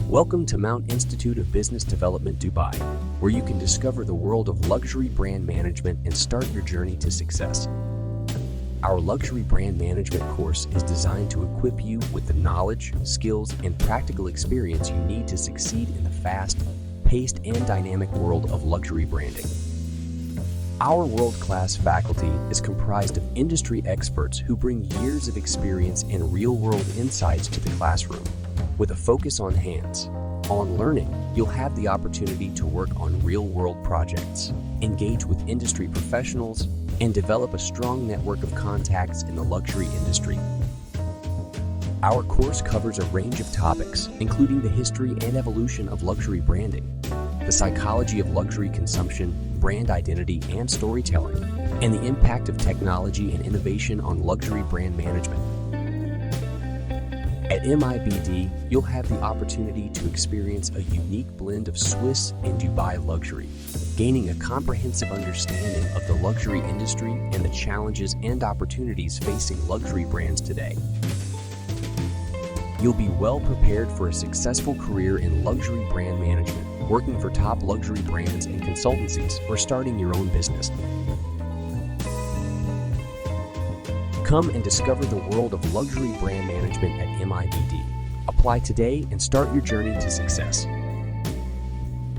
Welcome to Mount Institute of Business Development, Dubai, where you can discover the world of luxury brand management and start your journey to success. Our luxury brand management course is designed to equip you with the knowledge, skills, and practical experience you need to succeed in the fast-paced and dynamic world of luxury branding. Our world-class faculty is comprised of industry experts who bring years of experience and real-world insights to the classroom. With a focus on hands-on learning, you'll have the opportunity to work on real-world projects, engage with industry professionals, and develop a strong network of contacts in the luxury industry. Our course covers a range of topics, including the history and evolution of luxury branding, the psychology of luxury consumption, brand identity and storytelling, and the impact of technology and innovation on luxury brand management. At Mibd, you'll have the opportunity to experience a unique blend of Swiss and Dubai luxury, gaining a comprehensive understanding of the luxury industry and the challenges and opportunities facing luxury brands today. You'll be well prepared for a successful career in luxury brand management, working for top luxury brands and consultancies, or starting your own business. Come and discover the world of luxury brand management at Mibd. Apply today and start your journey to success.